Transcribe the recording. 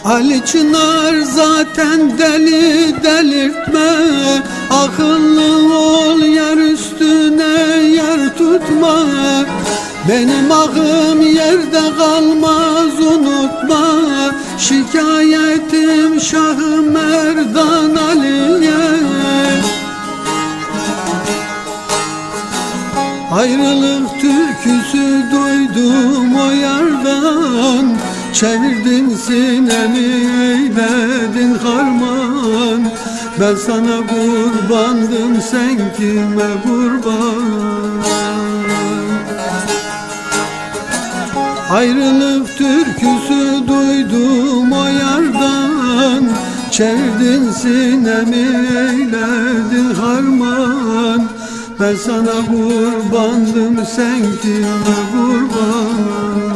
Ali Çınar zaten deli, delirtme. Akıllı ol, yar üstüne yar tutma. Benim ağım yerde kalmaz, unutma. Şikayetim Şah-ı Merdan Ali'ye. Ayrılık türküsü duydum o yardan. Çevirdin sinemi, eyledin harman. Ben sana kurbandım, sen kime kurban? Ayrılık türküsü duydum o yardan. Çevirdin sinemi, eyledin harman. Ben sana kurbandım, sen kime kurban?